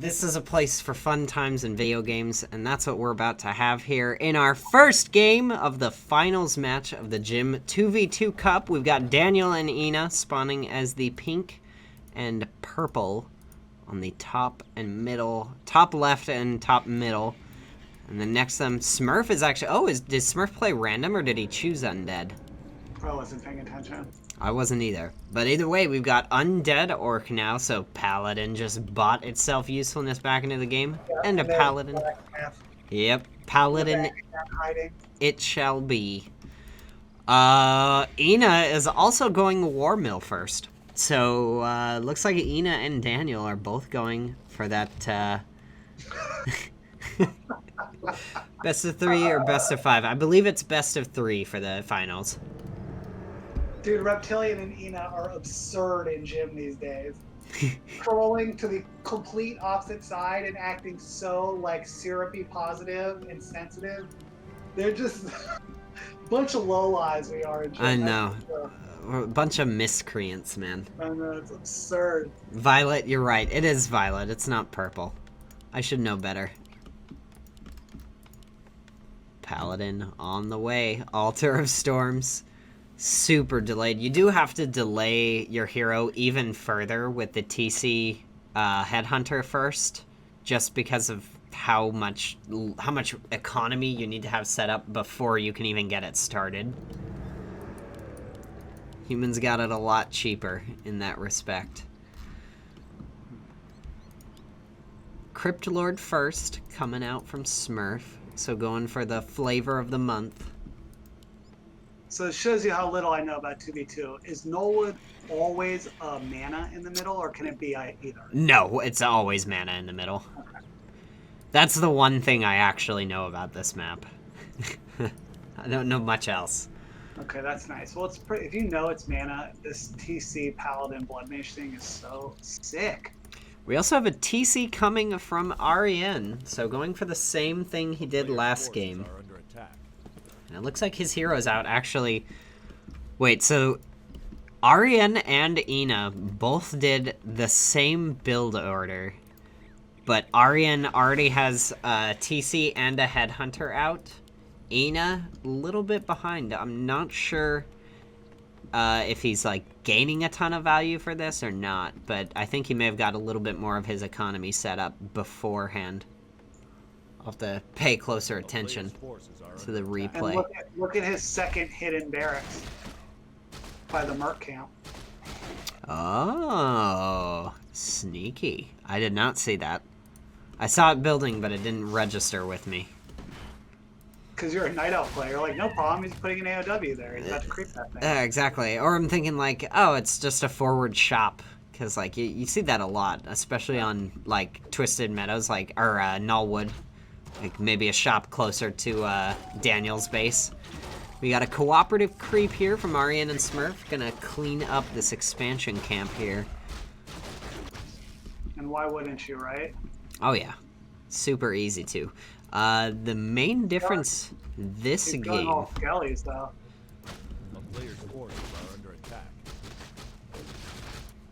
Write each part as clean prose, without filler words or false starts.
This is a place for fun times in video games, and that's what we're about to have here in our first game of the finals match of the Gym 2v2 Cup. We've got Daniel and ena spawning as the pink and purple on the top and middle, top left and top middle. And then next to them, Smurf is actually, did Smurf play random or did he choose undead? I wasn't paying attention. I wasn't either. But either way, we've got Undead Orc now, so Paladin just bought itself usefulness back into the game. Yeah, and a Paladin. Yep, Paladin it shall be. ena is also going War Mill first. So, looks like ena and Daniel are both going for that, best of 3 or best of 5. I believe it's best of 3 for the finals. Dude, Reptilian and ena are absurd in Gym these days. Trolling to the complete opposite side and acting so, like, syrupy positive and sensitive. They're just a bunch of lowlives we are in Gym. I know. We're a bunch of miscreants, man. I know, it's absurd. Violet, you're right. It is violet. It's not purple. I should know better. Paladin on the way. Altar of Storms. Super delayed. You do have to delay your hero even further with the TC Headhunter first, just because of how much economy you need to have set up before you can even get it started. Humans got it a lot cheaper in that respect. Cryptlord first, coming out from Smurf, so going for the flavor of the month. So it shows you how little I know about 2v2. Is Nullwood always mana in the middle, or can it be either? No, it's always mana in the middle. Okay. That's the one thing I actually know about this map. I don't know much else. Okay, that's nice. Well, it's pretty, if you know it's mana, this TC Paladin Blood Mage thing is so sick. We also have a TC coming from ArieNNE, so going for the same thing he did last game. And it looks like his hero's out, actually. Wait, so ArieNNE and ena both did the same build order, but ArieNNE already has a TC and a Headhunter out. ena, a little bit behind. I'm not sure if he's, like, gaining a ton of value for this or not, but I think he may have got a little bit more of his economy set up beforehand. I'll have to pay closer attention to the replay. And look at his second hidden barracks by the Merc camp. Oh, sneaky. I did not see that. I saw it building, but it didn't register with me. Because you're a Night Elf player. Like, no problem, he's putting an AOW there. He's about to creep that thing. Exactly. Or I'm thinking, like, oh, it's just a forward shop. Because, like, you see that a lot, especially on, like, Twisted Meadows, like, or Nullwood. Like, maybe a shop closer to Daniel's base. We got a cooperative creep here from ArieNNE and Smurf. Gonna clean up this expansion camp here. And why wouldn't you, right? Oh, yeah. Super easy to. The main difference this He's game... all skellies, though.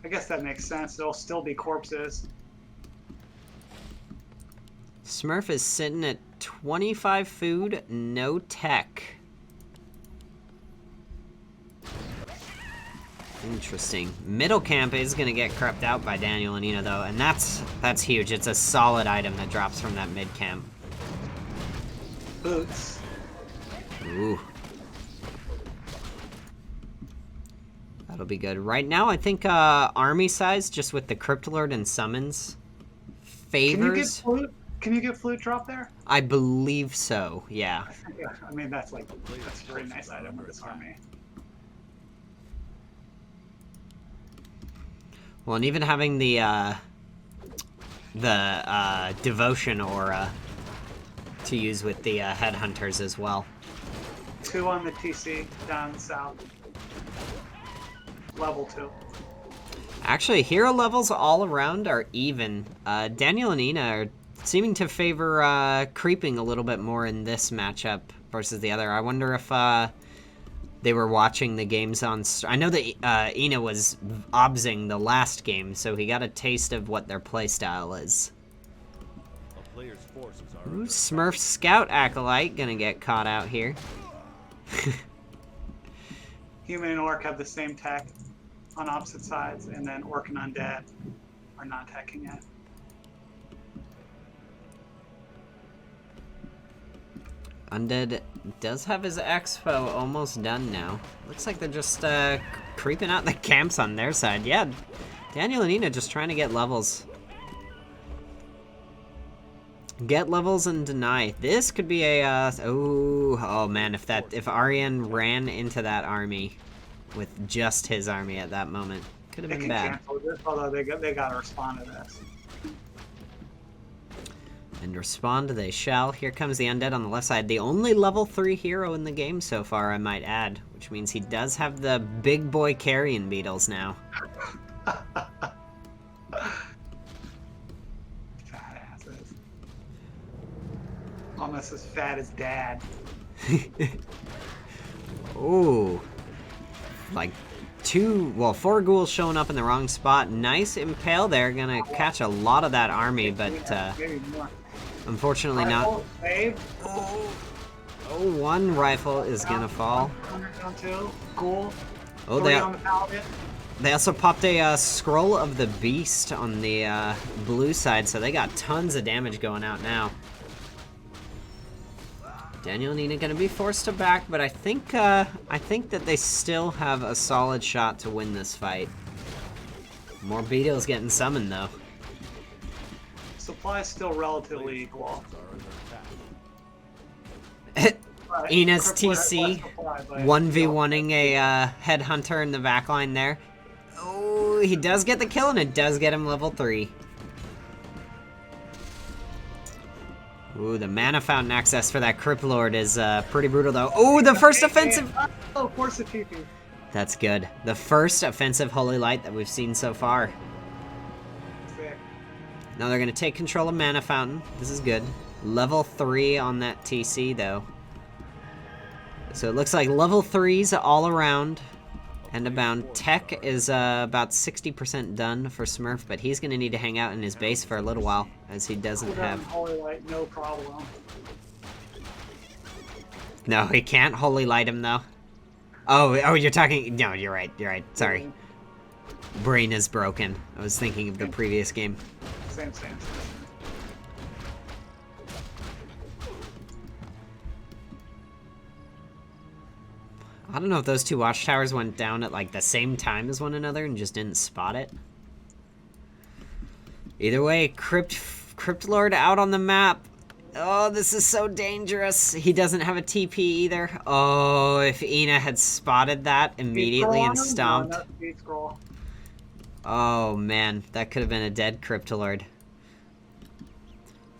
I guess that makes sense. There'll still be corpses. Smurf is sitting at 25 food, no tech. Interesting. Middle camp is going to get crept out by Daniel and ena, though, and that's huge. It's a solid item that drops from that mid camp. Boots. Ooh. That'll be good. Right now, I think army size, just with the Cryptlord and summons, favors... Can you get flute drop there? I believe so, yeah. I mean, that's a very nice item for this army. Well, and even having the devotion aura to use with the headhunters as well. 2 on the TC down south. Level 2. Actually, hero levels all around are even. Daniel and ena are seeming to favor creeping a little bit more in this matchup versus the other. I wonder if they were watching the games on... I know that ena was obsing the last game, so he got a taste of what their playstyle is. Ooh, Smurf Scout Acolyte gonna get caught out here. Human and Orc have the same tech on opposite sides, and then Orc and Undead are not teching yet. Undead does have his expo almost done now. Looks like they're just creeping out the camps on their side. Yeah, Daniel and Ena just trying to get levels. Get levels and deny. This could be a oh man, if ArieNNE ran into that army with just his army at that moment, could have been bad. Cancel this, although they gotta respond to this. And respond they shall. Here comes the Undead on the left side. The only level 3 hero in the game so far, I might add. Which means he does have the big boy carrion beetles now. Fat asses. Almost as fat as Dad. Ooh. Like 4 ghouls showing up in the wrong spot. Nice impale there. Gonna catch a lot of that army, but Maybe more. unfortunately not. Oh, one rifle is gonna fall. Down two. Ghoul. Oh, they also popped a Scroll of the Beast on the blue side, so they got tons of damage going out now. Daniel and Ena gonna be forced to back, but I think that they still have a solid shot to win this fight. More beetles getting summoned though. Supply is still relatively equal. Ena's TC 1v1ing a headhunter in the backline there. Oh, he does get the kill, and it does get him level 3. Ooh, the mana fountain access for that Crypt Lord is pretty brutal, though. Oh, the first offensive! Oh, of course the TP. That's good. The first offensive Holy Light that we've seen so far. Sick. Now they're going to take control of mana fountain. This is good. Level 3 on that TC, though. So it looks like level 3s all around and abound. Tech is about 60% done for Smurf, but he's going to need to hang out in his base for a little while, as he doesn't have... Holy Light, no problem. No, he can't Holy Light him, though. Oh, you're talking... No, you're right, sorry. Brain is broken. I was thinking of the previous game. Same. I don't know if those two watchtowers went down at like the same time as one another and just didn't spot it. Either way, Crypt Lord out on the map. Oh, this is so dangerous. He doesn't have a TP either. Oh, if Ena had spotted that immediately and stomped. Oh man, that could have been a dead Crypt Lord.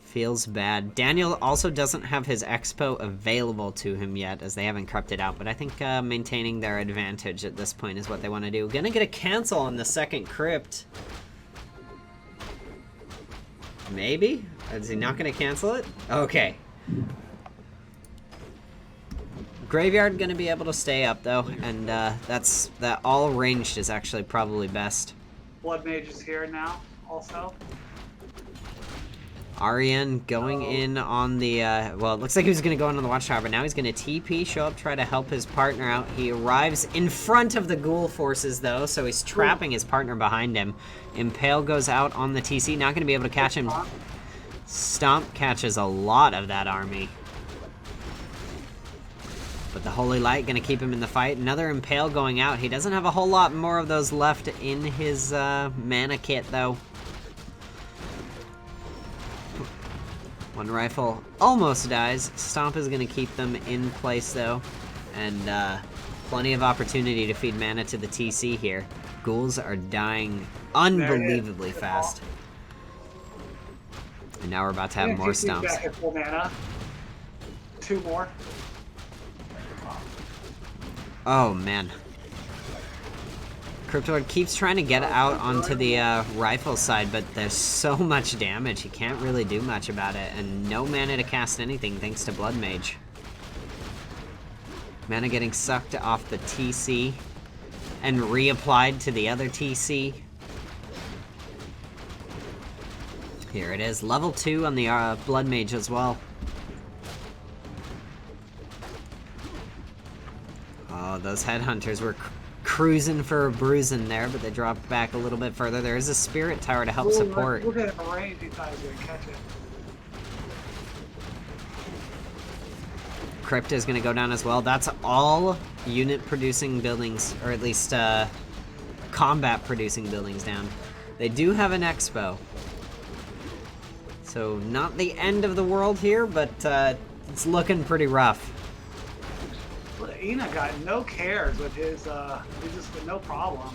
Feels bad. Daniel also doesn't have his expo available to him yet, as they haven't corrupted out, but I think maintaining their advantage at this point is what they want to do. Gonna get a cancel on the second crypt. Maybe? Is he not gonna cancel it? Okay. Graveyard gonna be able to stay up though, and that all ranged is actually probably best. Blood Mage is here now, also. ArieNNE going in on the, well, it looks like he was going to go in on the Watchtower, but now he's going to TP, show up, try to help his partner out. He arrives in front of the ghoul forces, though, so he's trapping his partner behind him. Impale goes out on the TC, not going to be able to catch him. Stomp catches a lot of that army. But the Holy Light going to keep him in the fight. Another Impale going out. He doesn't have a whole lot more of those left in his mana kit, though. One rifle almost dies. Stomp is going to keep them in place, though. And plenty of opportunity to feed mana to the TC here. Ghouls are dying unbelievably fast. And now we're about to have more stomps. Back at full mana. 2 more. Oh, man. Crypt Lord keeps trying to get out onto the rifle side, but there's so much damage, he can't really do much about it, and no mana to cast anything thanks to Blood Mage. Mana getting sucked off the TC and reapplied to the other TC. Here it is, level 2 on the Blood Mage as well. Oh, those headhunters were cruising for a bruising there, but they dropped back a little bit further. There is a spirit tower to help support. Look at the range he thought he was gonna catch it. Crypt is going to go down as well. That's all unit producing buildings, or at least combat producing buildings down. They do have an expo. So not the end of the world here, but it's looking pretty rough. ena got no cares with his, he's just with no problem.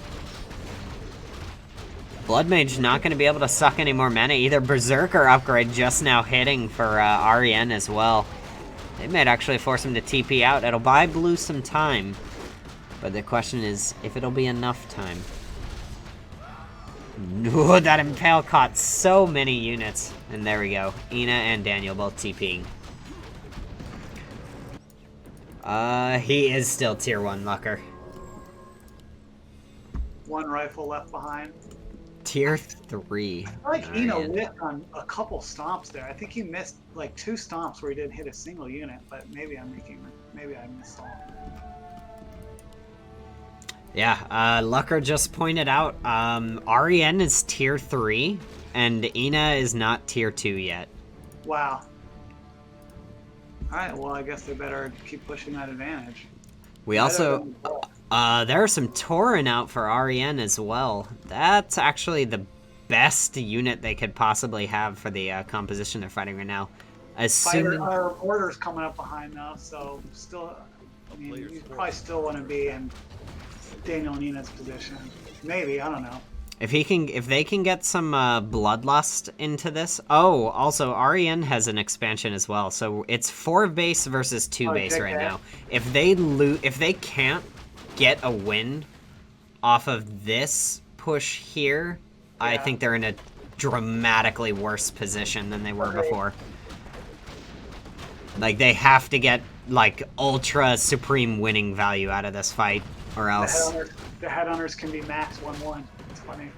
Blood Mage not going to be able to suck any more mana either. Berserker upgrade just now hitting for ArieNNE as well. They might actually force him to TP out. It'll buy blue some time. But the question is if it'll be enough time. No, that Impale caught so many units. And there we go. ena and Daniel both TPing. He is still tier 1 Lucker. One rifle left behind. Tier 3. I like ena whiffed on a couple stomps there. I think he missed like 2 stomps where he didn't hit a single unit, but maybe I missed all. Yeah, Lucker just pointed out, ArieNNE is tier 3, and ena is not tier 2 yet. Wow. Alright, well I guess they better keep pushing that advantage. We also, there are some Tauren out for ArieNNE as well. That's actually the best unit they could possibly have for the composition they're fighting right now. Assuming... Our order's coming up behind though, so still, I mean, you probably still want to be in Daniel and ena's position. Maybe, I don't know. If they can get some Bloodlust into this. Oh, also ArieNNE has an expansion as well, so it's 4 base versus 2 base right now. If they can't get a win off of this push here, yeah. I think they're in a dramatically worse position than they were before. Like they have to get like ultra supreme winning value out of this fight, or else the headhunters can be max 1/1. It's funny.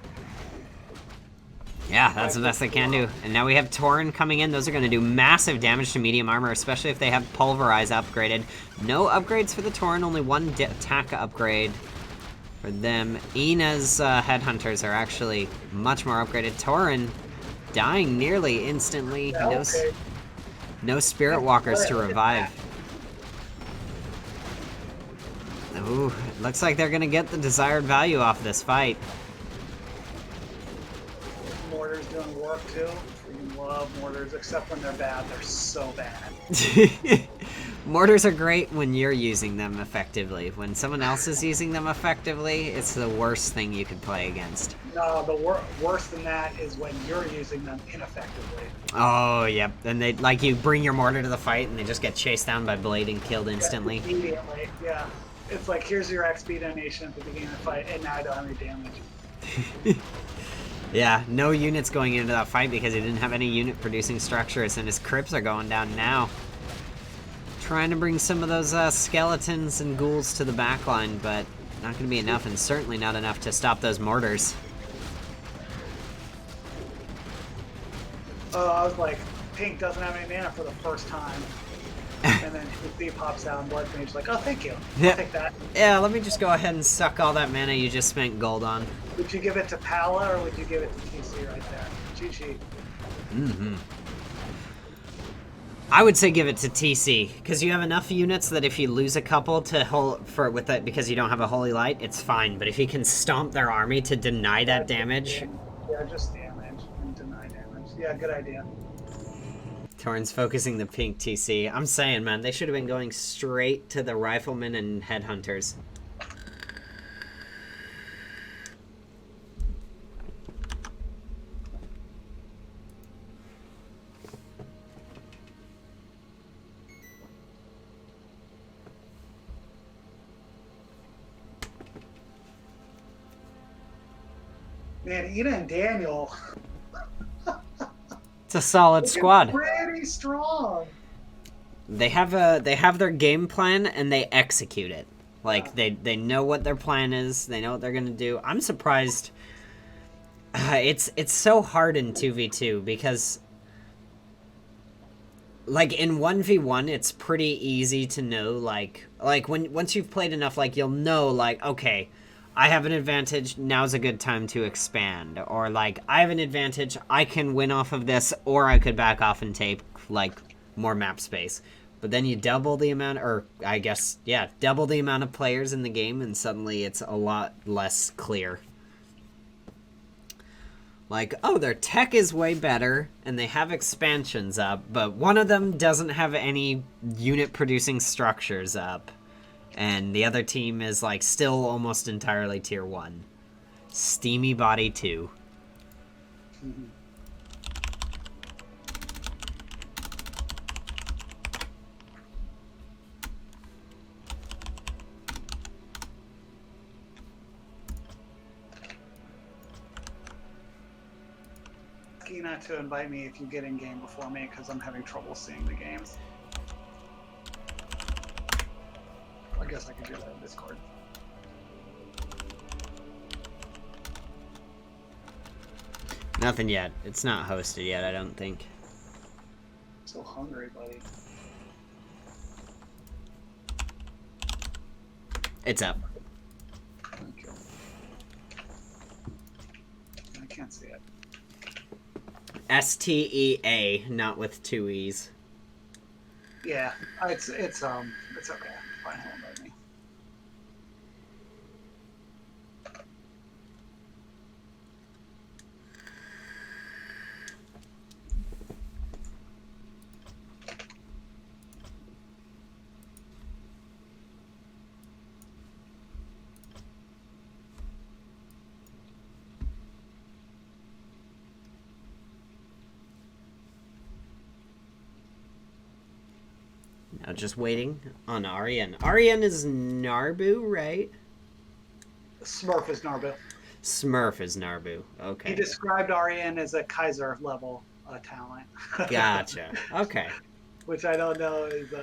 Yeah, that's the best they can do. And now we have Tauren coming in. Those are going to do massive damage to medium armor, especially if they have Pulverize upgraded. No upgrades for the Tauren, only 1 attack upgrade for them. ena's headhunters are actually much more upgraded. Tauren dying nearly instantly. Yeah, no Spirit Walkers to revive. Ooh, it looks like they're going to get the desired value off this fight. Mortars doing work too. Freaking love mortars, except when they're bad. They're so bad. Mortars are great when you're using them effectively. When someone else is using them effectively, it's the worst thing you could play against. No, the worse than that is when you're using them ineffectively. Oh, yep. And they like you bring your mortar to the fight and they just get chased down by blade and killed instantly. Yeah, immediately, yeah. It's like, here's your XP donation at the beginning of the fight, and now I don't have any damage. Yeah, no units going into that fight because he didn't have any unit producing structures, and his crypts are going down now. Trying to bring some of those skeletons and ghouls to the backline, but not going to be enough, and certainly not enough to stop those mortars. Oh, I was like, Pink doesn't have any mana for the first time. And then the pops out and Blood Mage's like, oh, thank you. I'll take that. Yeah, let me just go ahead and suck all that mana you just spent gold on. Would you give it to Pala or would you give it to TC right there? GG. Mm-hmm. I would say give it to TC, because you have enough units that if you lose a couple with that because you don't have a Holy Light, it's fine. But if you can stomp their army to deny that damage... Yeah, just damage and deny damage. Yeah, good idea. Tauren's focusing the pink TC. I'm saying, man, they should have been going straight to the riflemen and headhunters. Man, ena and Daniel... It's a solid squad. Pretty strong. They have their game plan and they execute it. Like they know what their plan is. They know what they're gonna do. I'm surprised. It's so hard in 2v2 because, like, in 1v1 it's pretty easy to know, like once you've played enough, like, you'll know, like, okay, I have an advantage, now's a good time to expand, or like, I have an advantage, I can win off of this, or I could back off and take, like, more map space. But then you double the amount, or I guess, yeah, double the amount of players in the game, and suddenly it's a lot less clear. Like, oh, their tech is way better, and they have expansions up, but one of them doesn't have any unit-producing structures up. And the other team is, like, still almost entirely tier 1. Steamy Body 2. Mm-hmm. Not to invite me if you get in game before me, because I'm having trouble seeing the games. I guess I could do that in Discord. Nothing yet. It's not hosted yet, I don't think. I'm so hungry, buddy. It's up. Thank you. I can't see it. STEA, not with 2 E's. Yeah, it's okay. Fine, hold on by me. Now just waiting on ArieNNE. ArieNNE is Narbu, right? Smurf is Narbu. Smurf is Narbu. Okay. He described ArieNNE as a Kaiser level talent. Gotcha. Okay. Which I don't know is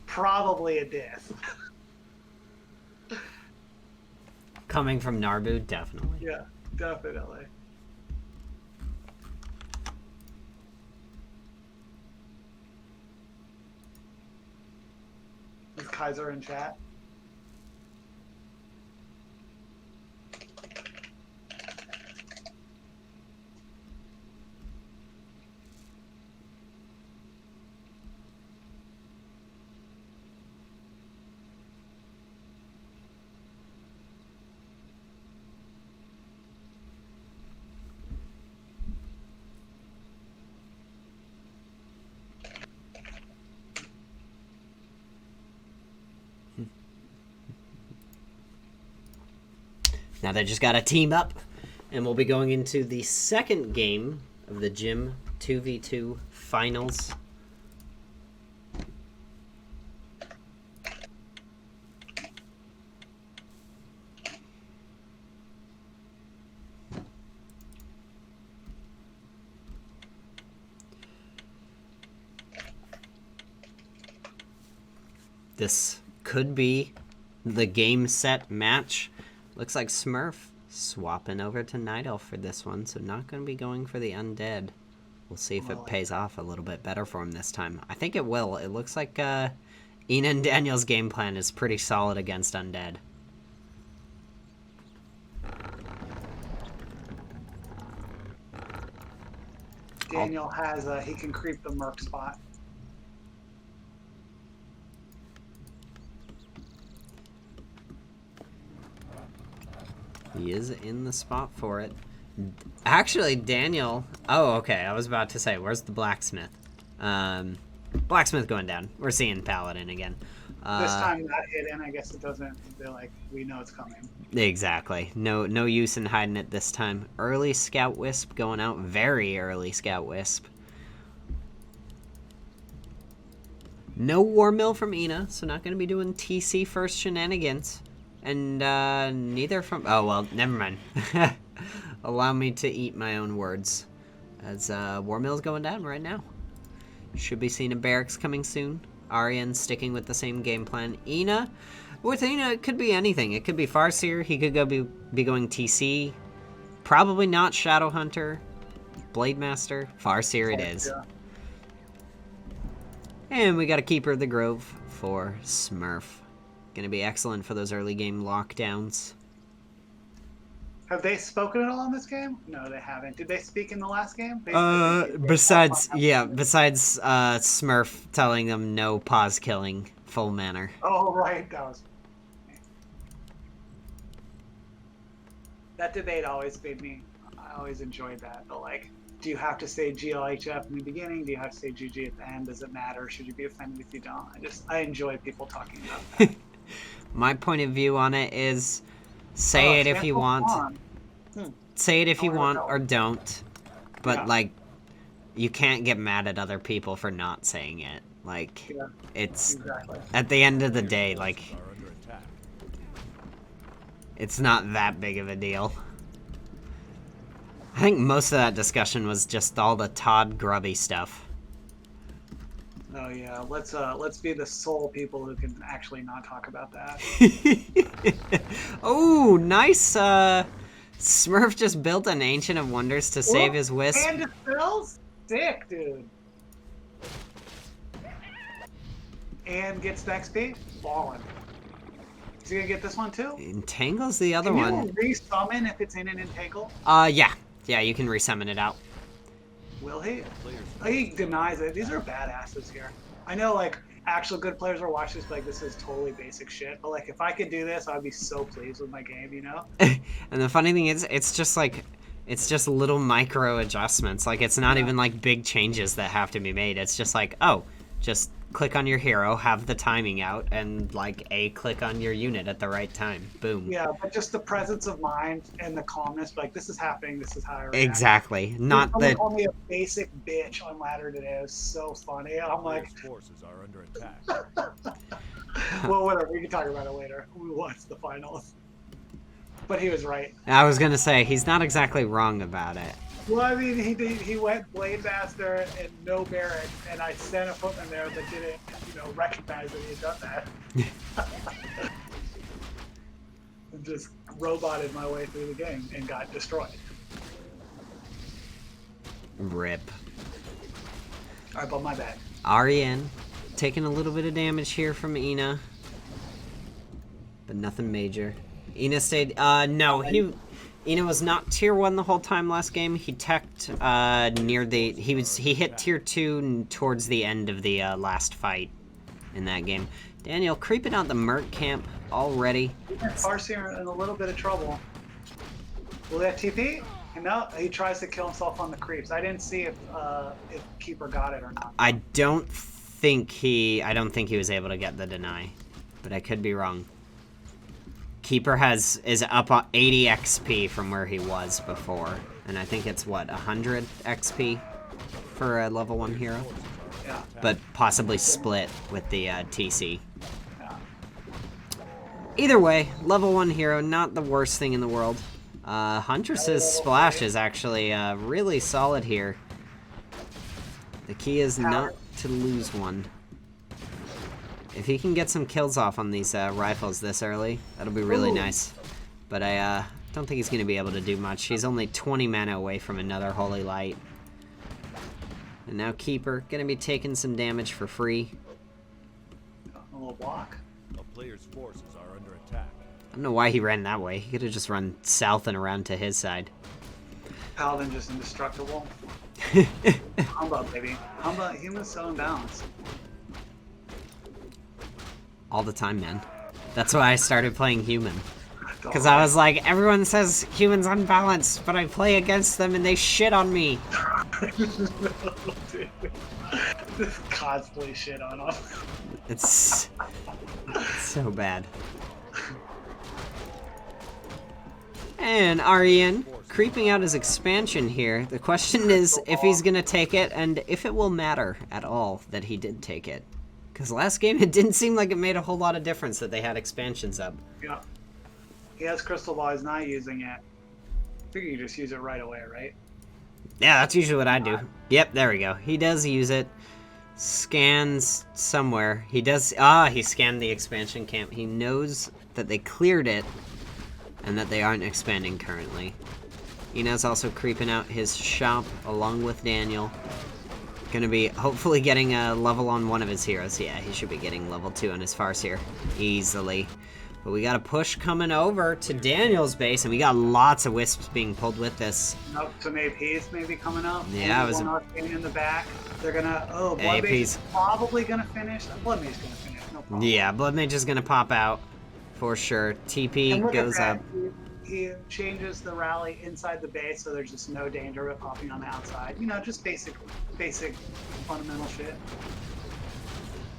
probably a diss. Coming from Narbu, definitely. Yeah, definitely. Is Kaiser in chat? Now they just got to team up, and we'll be going into the second game of the Gym 2v2 finals. This could be the game set match. Looks like Smurf swapping over to Night Elf for this one, so not going to be going for the Undead. We'll see if it pays off a little bit better for him this time. I think it will. It looks like ena and Daniel's game plan is pretty solid against Undead. Daniel has he can creep the Merc spot. He is in the spot for it. Actually, Daniel... Oh, okay. I was about to say, where's the blacksmith? Blacksmith going down. We're seeing Paladin again. This time not hidden. I guess it doesn't... They're like, we know it's coming. Exactly. No use in hiding it this time. Early Scout Wisp going out. Very early Scout Wisp. No War Mill from ena, so not going to be doing TC first shenanigans. And neither from... Oh, well, never mind. Allow me to eat my own words. As War Mill's going down right now. Should be seeing a barracks coming soon. ArieNNE sticking with the same game plan. ena, With, you know, it could be anything. It could be Farseer. He could be going TC. Probably not Shadow Hunter. Blade Master. Farseer it is. Yeah. And we got a Keeper of the Grove for Smurf. Gonna be excellent for those early game lockdowns. Have they spoken at all in this game? No, they haven't. Did they speak in the last game? Besides Smurf telling them no pause killing, full manner. Oh, right. That debate always made me, I always enjoyed that. But like, do you have to say GLHF in the beginning? Do you have to say GG at the end? Does it matter? Should you be offended if you don't? I enjoy people talking about that. My point of view on it is, say it if you want. Say it if you want or don't. But, like, you can't get mad at other people for not saying it. Like, it's... Exactly. At the end of the day, like... It's not that big of a deal. I think most of that discussion was just all the Todd Grubby stuff. Oh yeah, let's be the sole people who can actually not talk about that. Oh, nice. Smurf just built an Ancient of Wonders to save his Wisp. And it spells? Sick, dude. And gets the XP? Ballin'. Is he gonna get this one too? Entangle's the other one. Can you resummon if it's in an Entangle? Yeah. Yeah, you can resummon it out. Will he? He denies it. These are badasses here. I know, like, actual good players are watching this, like, this is totally basic shit. But, like, if I could do this, I'd be so pleased with my game, you know? And the funny thing is, it's just, like, it's just little micro adjustments. Like, it's not even, like, big changes that have to be made. It's just like, oh, just click on your hero, have the timing out, and, like, click on your unit at the right time. Boom. Yeah, but just the presence of mind and the calmness, like, this is happening, this is how I react. Exactly. Not that... called me a basic bitch on ladder today. It was so funny. I'm like... forces are under attack. Well, whatever. We can talk about it later. We watched the finals. But he was right. I was going to say, he's not exactly wrong about it. Well, I mean, he went Blade Master and no Baron, and I sent a footman there that didn't, recognize that he had done that. And just roboted my way through the game and got destroyed. Rip. Alright, but my bad. ArieNNE taking a little bit of damage here from ena. But nothing major. ena stayed, no, ena was not tier 1 the whole time last game. He teched near the... He hit tier 2 towards the end of the last fight in that game. Daniel creeping out the Merc camp already. Farseer in a little bit of trouble. Will that TP? No, he tries to kill himself on the creeps. I didn't see if Keeper got it or not. I don't think he was able to get the deny, but I could be wrong. Keeper is up on 80 XP from where he was before, and I think it's what, 100 XP for a level 1 hero? Yeah. But possibly split with the TC. Yeah. Either way, level 1 hero, not the worst thing in the world. Huntress's splash is actually really solid here. The key is not to lose one. If he can get some kills off on these rifles this early, that'll be really nice. But I don't think he's going to be able to do much. He's only 20 mana away from another Holy Light. And now Keeper, going to be taking some damage for free. A little block. A player's forces are under attack. I don't know why he ran that way. He could have just run south and around to his side. Paladin just indestructible. Humbug, baby. Humbug, human's so imbalanced. All the time, man. That's why I started playing human. Because I was like, everyone says human's unbalanced, but I play against them and they shit on me. This cosplay shit on them. It's so bad. And ArieNNE creeping out his expansion here. The question is if he's going to take it and if it will matter at all that he did take it. Because last game, it didn't seem like it made a whole lot of difference that they had expansions up. Yeah. He has Crystal Ball, he's not using it. I figure you just use it right away, right? Yeah, that's usually what I do. Yep, there we go. He does use it. Scans somewhere. He does... he scanned the expansion camp. He knows that they cleared it and that they aren't expanding currently. Ina's also creeping out his shop along with Daniel. Gonna be hopefully getting a level on one of his heroes. Yeah, he should be getting level 2 on his Farseer easily. But we got a push coming over to Daniel's base, and we got lots of wisps being pulled with this. Nope, some APs maybe coming up. Yeah, it was one in the back. They're gonna. Oh, Blood Mage is probably gonna finish. Blood Mage is gonna finish. No problem. Yeah, Blood Mage is gonna pop out for sure. TP goes up. He changes the rally inside the base, so there's just no danger of it popping on the outside. You know, just basic fundamental shit.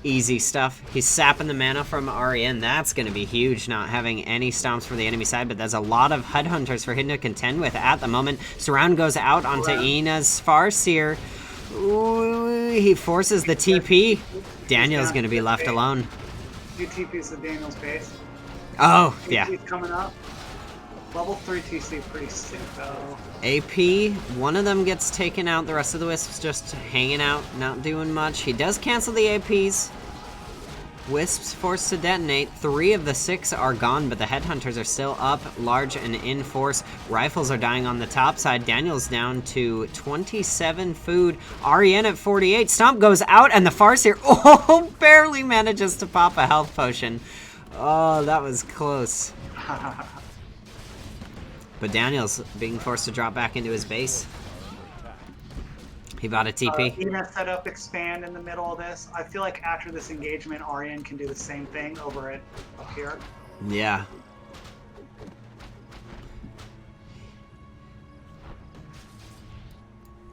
Easy stuff. He's sapping the mana from ArieNNE. That's going to be huge, not having any stomps for the enemy side, but there's a lot of headhunters for him to contend with at the moment. Surround goes out onto Ina's Farseer. Ooh, he forces the TP. Daniel's going to be left alone. Two TPs of Daniel's base. Oh, yeah. He's coming up. Level 3 TC pretty sick though. AP, one of them gets taken out, the rest of the Wisps just hanging out, not doing much. He does cancel the APs. Wisps forced to detonate. 3 of the 6 are gone, but the Headhunters are still up, large and in force. Rifles are dying on the top side. Daniel's down to 27 food. ArieNNE at 48. Stomp goes out, and the Farseer, barely manages to pop a health potion. Oh, that was close. But Daniel's being forced to drop back into his base. He bought a TP. Ena set up expand in the middle of this. I feel like after this engagement, ArieNNE can do the same thing over it up here. Yeah.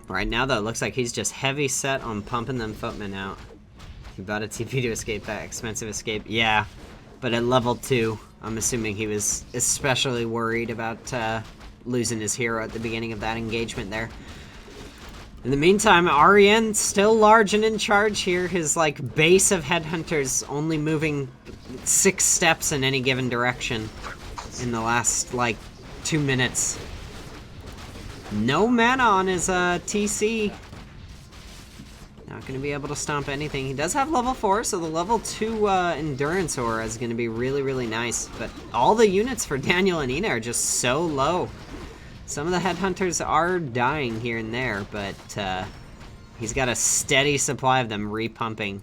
Right now, though, it looks like he's just heavy set on pumping them footmen out. He bought a TP to escape that expensive escape. Yeah, but at level 2. I'm assuming he was especially worried about losing his hero at the beginning of that engagement there. In the meantime, ArieNNE still large and in charge here. His, like, base of headhunters only moving 6 steps in any given direction in the last, like, 2 minutes. No mana on his TC. Not going to be able to stomp anything. He does have level 4, so the level 2 endurance aura is going to be really, really nice. But all the units for Daniel and Ena are just so low. Some of the headhunters are dying here and there, but he's got a steady supply of them repumping.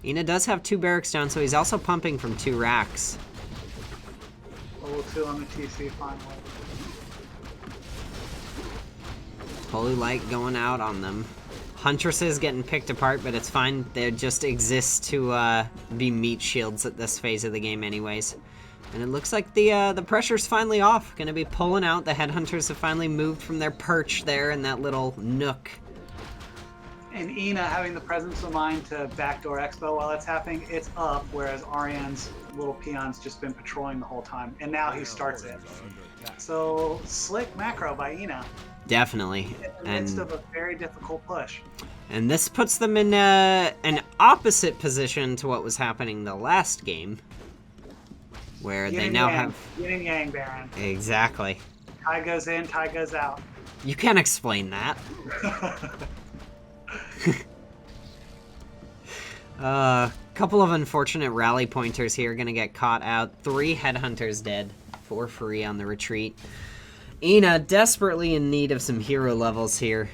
Ena does have 2 barracks down, so he's also pumping from 2 racks. Level 2 on the TC finally. Holy Light going out on them. Huntresses getting picked apart, but it's fine. They just exist to be meat shields at this phase of the game anyways. And it looks like the pressure's finally off. Gonna be pulling out. The headhunters have finally moved from their perch there in that little nook. And Ena having the presence of mind to backdoor Expo while it's happening, it's up, whereas ArieNNE's little peon's just been patrolling the whole time. And now he starts it. So, slick macro by Ena. Definitely. In the midst of a very difficult push. And this puts them in an opposite position to what was happening the last game. Where they now have... Yin and yang, Baron. Exactly. Tie goes in, tie goes out. You can't explain that. Couple of unfortunate rally pointers here gonna get caught out. 3 headhunters dead. 4 free on the retreat. Ena desperately in need of some hero levels here.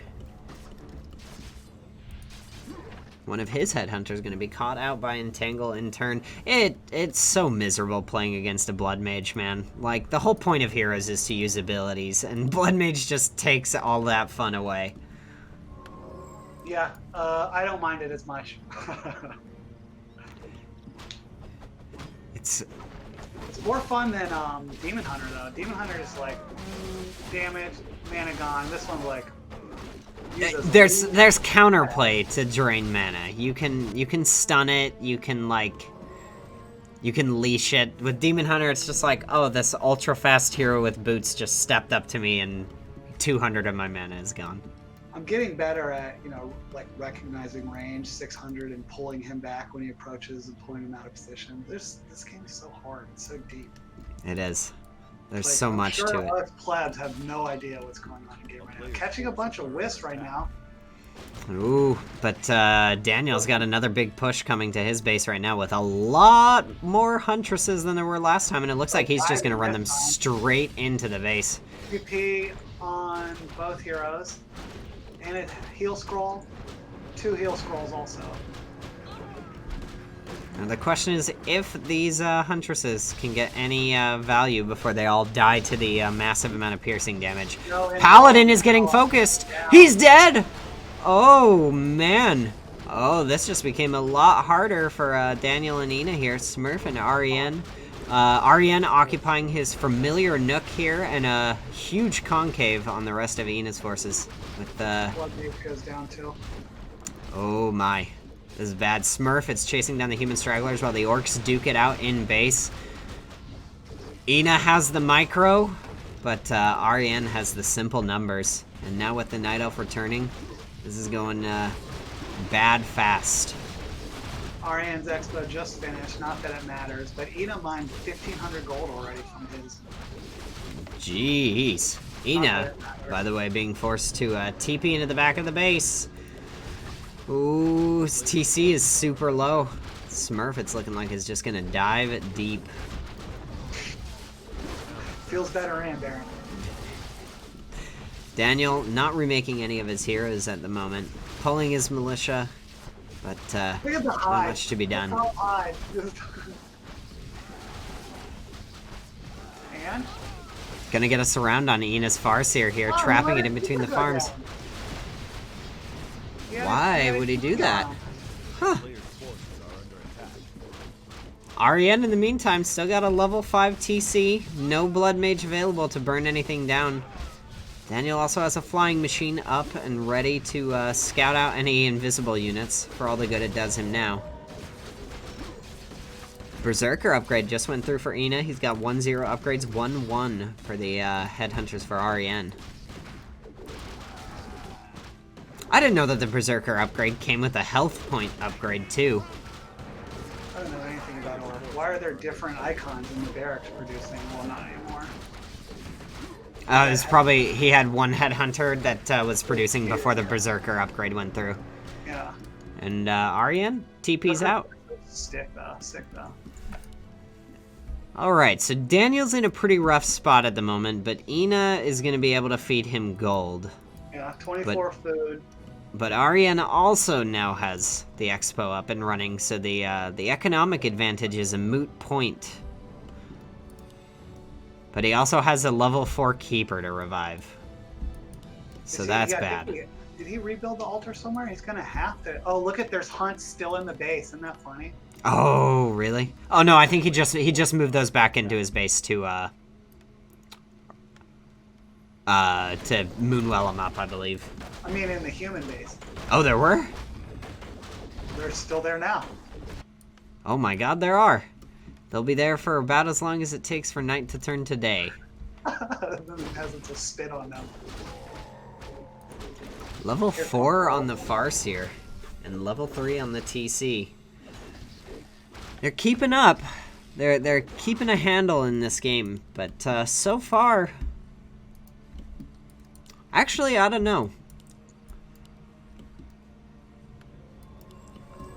One of his headhunters going to be caught out by Entangle in turn. It's so miserable playing against a Blood Mage, man. Like, the whole point of heroes is to use abilities, and Blood Mage just takes all that fun away. Yeah, I don't mind it as much. It's more fun than Demon Hunter, though. Demon Hunter is like, damage, mana gone. This one's like... There's counterplay to drain mana. You can stun it, you can leash it. With Demon Hunter, it's just like, oh, this ultra fast hero with boots just stepped up to me and 200 of my mana is gone. I'm getting better at, like recognizing range, 600, and pulling him back when he approaches and pulling him out of position. This game is so hard. It's so deep. It is. There's so much to it. Us plebs have no idea what's going on in game right now. Catching a bunch of wisps right now. Ooh, but Daniel's got another big push coming to his base right now with a lot more Huntresses than there were last time, and it looks like he's just going to run them straight into the base. PP on both heroes, and a heal scroll, 2 heal scrolls also. Now the question is if these Huntresses can get any value before they all die to the massive amount of piercing damage. Paladin is getting focused! He's dead! Oh, man. Oh, this just became a lot harder for Daniel and Ena here. Smurf and ArieNNE. ArieNNE occupying his familiar nook here, and a huge concave on the rest of Ena's forces. With Blood goes down too. Oh my. This is bad. Smurf, it's chasing down the human stragglers while the orcs duke it out in base. Ena has the micro, but ArieNNE has the simple numbers. And now with the Night Elf returning, this is going bad fast. ArieNNE's expo just finished, not that it matters, but Ena mined 1,500 gold already from his. Jeez. Ena, by the way, being forced to TP into the back of the base. Ooh, his TC is super low. Smurf, it's looking like is just gonna dive deep. Feels better in, Baron. Daniel not remaking any of his heroes at the moment. Pulling his militia, but Look at the not hide. much to be done. And? Gonna get us around on Ena's Farseer here, Oh, trapping it in between the farms. Why would he do that? Huh. Players' forces are under attack. ArieNNE, in the meantime, still got a level 5 TC. No Blood Mage available to burn anything down. Daniel also has a flying machine up and ready to scout out any invisible units for all the good it does him now. Berserker upgrade just went through for Ena. He's got 1-0 upgrades, 1-1 for the headhunters for ArieNNE. I didn't know that the Berserker upgrade came with a health point upgrade too. I don't know anything about Orc. Why are there different icons in the barracks producing? Well, not anymore. It's probably he had one headhunter that was producing before the Berserker upgrade went through. Yeah. And ArieNNE TP's out. Sick though. Alright, so Daniel's in a pretty rough spot at the moment, but Ena is going to be able to feed him gold. Yeah, 24 food. But ArieNNE also now has the expo up and running, so the economic advantage is a moot point. But he also has a level 4 keeper to revive. So that's bad. Did he rebuild the altar somewhere? He's gonna have to. Oh, look at there's hunts still in the base. Isn't that funny? Oh, really? Oh no, I think he just moved those back into his base to Moonwell him up, I believe. I mean, in the human base. Oh, there were? They're still there now. Oh my god, there are. They'll be there for about as long as it takes for night to turn to day. Then the peasants will spit on them. Level 4 on the Farseer, and level 3 on the TC. They're keeping up. They're keeping a handle in this game, but so far... Actually, I don't know.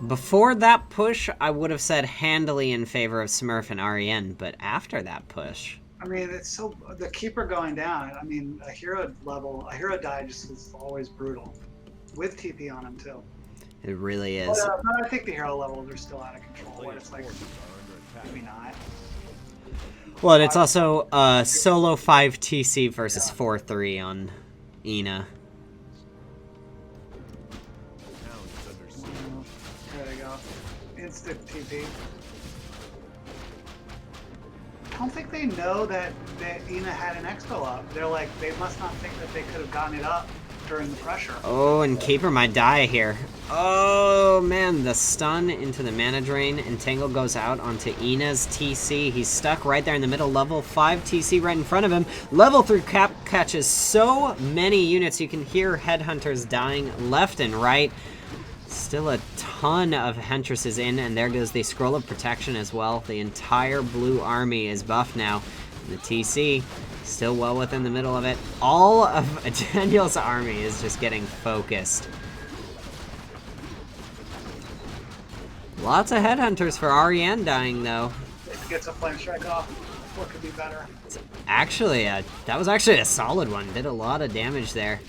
Before that push, I would have said handily in favor of Smurf and ArieNNE, but after that push... I mean, it's so the keeper going down. I mean, a hero die just is always brutal, with TP on him too. It really is. But I think the hero levels are still out of control. What it's like, maybe not. Well, and it's also solo 5 TC versus 4-3 on Ena. There they go. Instant TP. I don't think they know that Ena had an expo up. They're like, they must not think that they could have gotten it up during the pressure. Oh, and Keeper might die here. Oh, man, the stun into the mana drain. Entangle goes out onto Ena's TC. He's stuck right there in the middle. Level 5 TC right in front of him. Level 3 cap catches so many units. You can hear headhunters dying left and right. Still a ton of Huntresses in, and there goes the Scroll of Protection as well. The entire blue army is buffed now. And the TC still well within the middle of it. All of Daniel's army is just getting focused. Lots of headhunters for ArieNNE dying, though. It gets a flame strike off. What could be better? Actually, that was actually a solid one. Did a lot of damage there.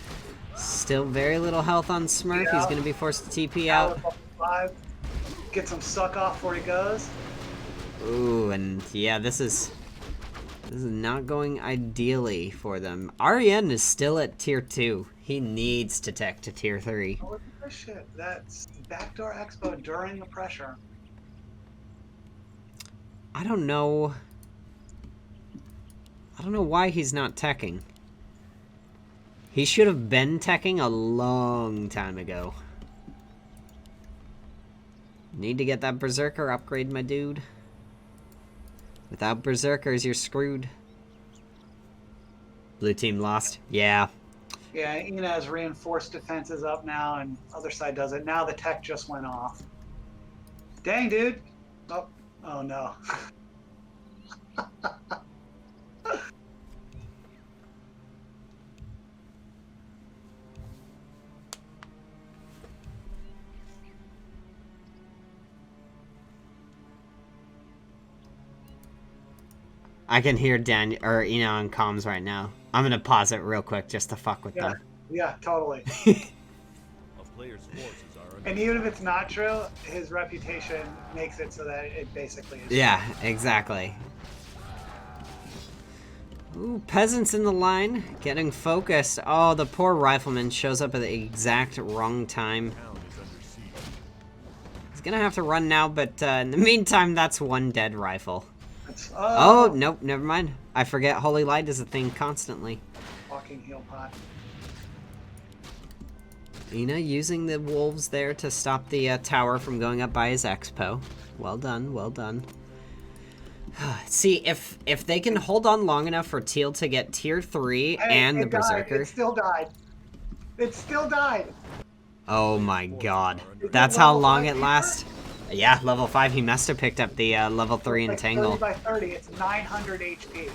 Still very little health on Smurf. Yeah. He's going to be forced to TP out. 5. Get some suck off before he goes. Ooh, and yeah, this is not going ideally for them. ArieNNE is still at tier 2. He needs to tech to tier 3. Oh, look at this shit. That's backdoor expo during the pressure. I don't know why he's not teching. He should have been teching a long time ago. Need to get that Berserker upgrade, my dude. Without Berserkers, you're screwed. Blue team lost. Yeah. Yeah, ena has reinforced defenses up now, and other side does it. Now the tech just went off. Dang, dude. Oh no. I can hear Daniel or ena on comms right now. I'm gonna pause it real quick just to fuck with them. Yeah, totally. A player's forces are under And even if it's not true, his reputation makes it so that it basically is. Yeah, exactly. Ooh, peasants in the line, getting focused. Oh, the poor rifleman shows up at the exact wrong time. town is under siege. He's gonna have to run now, but in the meantime, that's one dead rifle. Oh, Oh, nope, never mind. I forget Holy Light is a thing constantly. fucking heel pot. ena using the wolves there to stop the tower from going up by his expo. Well done, well done. See, if they can hold on long enough for Teal to get tier 3 and the it died. Berserker. It still died. It still died. Oh my god. it That's how level long 5 it lasts? Yeah, level 5. He must have picked up the level 3 Like Entangle. 30 by 30, it's 900 HP.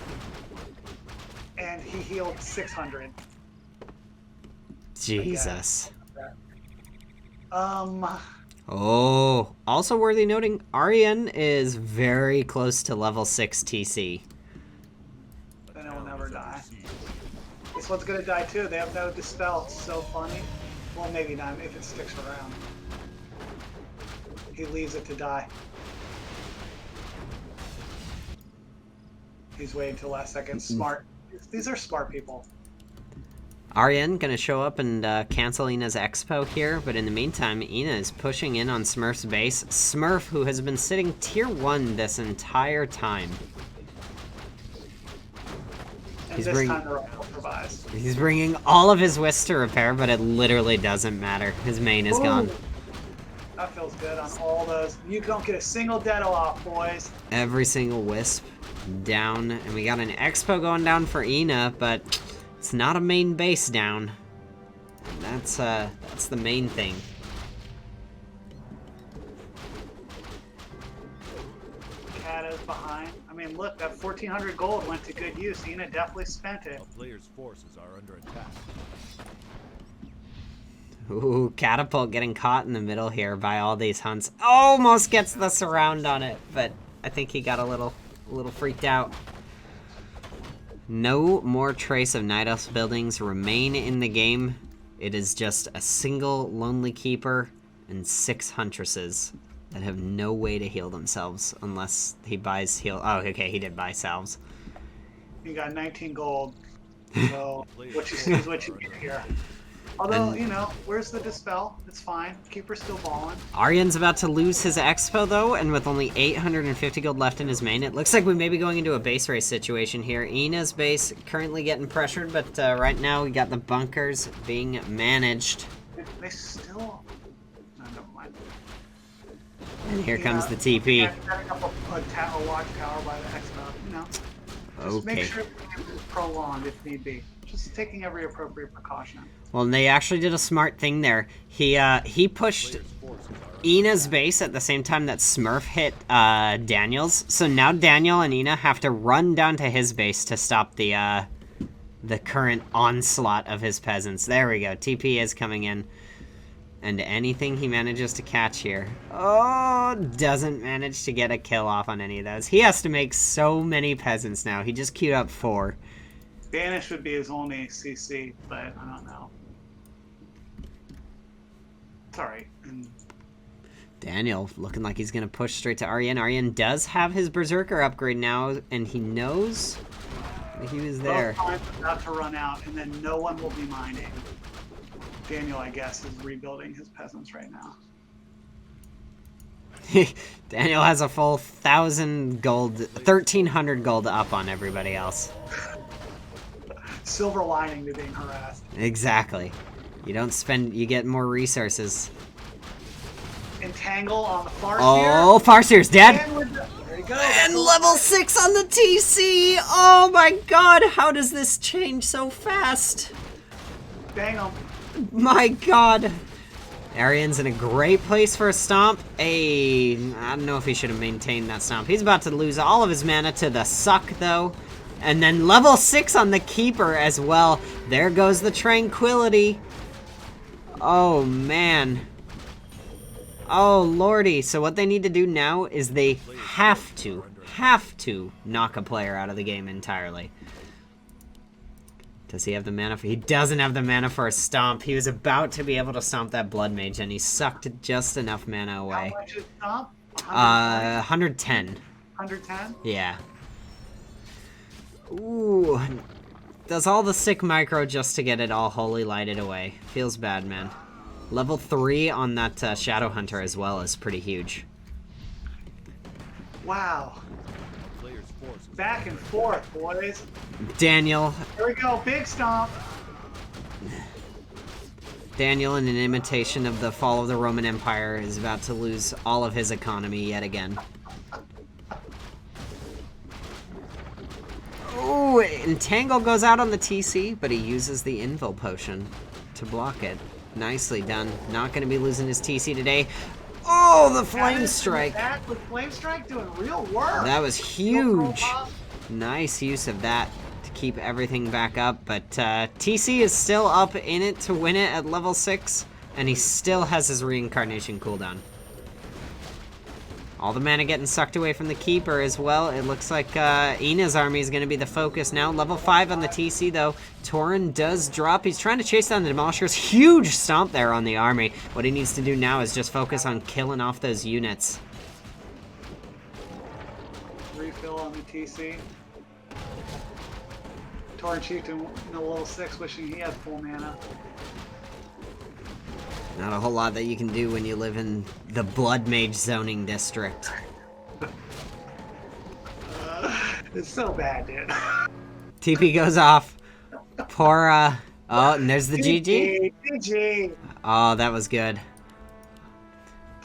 And he healed 600. Jesus. Oh, Also worthy noting, ArieNNE is very close to level 6 TC. then it will never die. This one's gonna die too. They have no dispel. It's so funny. Well, maybe not if it sticks around. He leaves it to die. He's waiting till last second. Smart. These are smart people. ArieNNE gonna show up and cancel ena's expo here, but in the meantime, ena is pushing in on Smurf's base. Smurf, who has been sitting tier 1 this entire time. And He's this bring- time they're all improvised. He's bringing all of his wisps to repair, but it literally doesn't matter. His main is gone. That feels good on all those. You don't get a single deado off, boys. Every single wisp down, and we got an expo going down for ena, but it's not a main base down. That's the main thing. Cat is behind. I mean, look, that 1,400 gold went to good use. ena definitely spent it. A player's forces are under attack. Ooh, Catapult getting caught in the middle here by all these hunts. Almost gets the surround on it, but I think he got a little freaked out. No more trace of Night Elf's buildings remain in the game. It is just a single Lonely Keeper and 6 Huntresses that have no way to heal themselves unless he buys heal. Oh, okay, he did buy salves. You got 19 gold. So what you see is what you get here. Although, And- you know, where's the dispel? It's fine. Keeper's still balling. ArieNNE's about to lose his expo though, and with only 850 gold left in his main, it looks like we may be going into a base race situation here. ena's base currently getting pressured, but right now we got the bunkers being managed. They still... No, never mind. And here Yeah. comes the TP. Setting up a watch tower by the expo, you know. Just make Okay. sure it's prolonged if need be. Just taking every appropriate precaution. Well, they actually did a smart thing there. He pushed Player's forces are under ena's base at the same time that Smurf hit Daniel's. So now Daniel and ena have to run down to his base to stop the current onslaught of his peasants. There we go. TP is coming in. And anything he manages to catch here. Oh, doesn't manage to get a kill off on any of those. He has to make so many peasants now. He just queued up 4. Banish would be his only CC, but I don't know. It's alright. Daniel looking like he's going to push straight to ArieNNE. ArieNNE does have his Berserker upgrade now, and he knows that he was there. Both times about to run out, and then no one will be mining. Daniel, I guess, is rebuilding his peasants right now. Daniel has a full 1,000 gold, 1,300 gold up on everybody else. Silver lining to being harassed. Exactly. You don't spend, you get more resources. Entangle on the Farseer. Oh, Farseer's dead. There you go. And level 6 on the TC. Oh my god, how does this change so fast? Bang him. My god. ArieNNE's in a great place for a stomp. I don't know if he should have maintained that stomp. He's about to lose all of his mana to the suck, though. And then level 6 on the Keeper as well. There goes the Tranquility. Oh, man. Oh, lordy. So what they need to do now is they have to knock a player out of the game entirely. Does he have the mana for... He doesn't have the mana for a stomp. He was about to be able to stomp that Blood Mage, and he sucked just enough mana away. How much is stomp? 110. 110? Yeah. Ooh. Does all the sick micro just to get it all wholly lighted away. Feels bad, man. Level 3 on that Shadow Hunter as well is pretty huge. Wow. Player's forces Back and forth, boys. Daniel. Here we go, big stomp. Daniel, in an imitation of the fall of the Roman Empire, is about to lose all of his economy yet again. Ooh, Entangle goes out on the TC, but he uses the Invul Potion to block it. Nicely done. Not going to be losing his TC today. Oh, the Flame Strike. Back with Flame Strike doing real work. That was huge. Nice use of that to keep everything back up, but TC is still up in it to win it at level 6, and he still has his reincarnation cooldown. All the mana getting sucked away from the Keeper as well. It looks like ENNE's army is going to be the focus now. Level 5 on the TC, though. Tauren does drop. He's trying to chase down the Demolishers. Huge stomp there on the army. What he needs to do now is just focus on killing off those units. Refill on the TC. Tauren Chieftain in a level 6 wishing he had full mana. Not a whole lot that you can do when you live in the Blood Mage zoning district. It's so bad, dude. TP goes off. Poor, oh, and there's the GG. GG. Oh, that was good.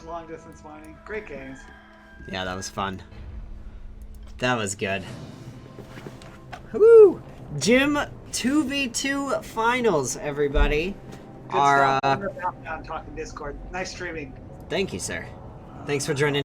Long distance mining. Great games. Yeah, that was fun. That was good. Woo! Gym 2v2 finals, everybody. Good stuff. I'm talking Discord. Nice streaming. Thank you, sir. Thanks for joining.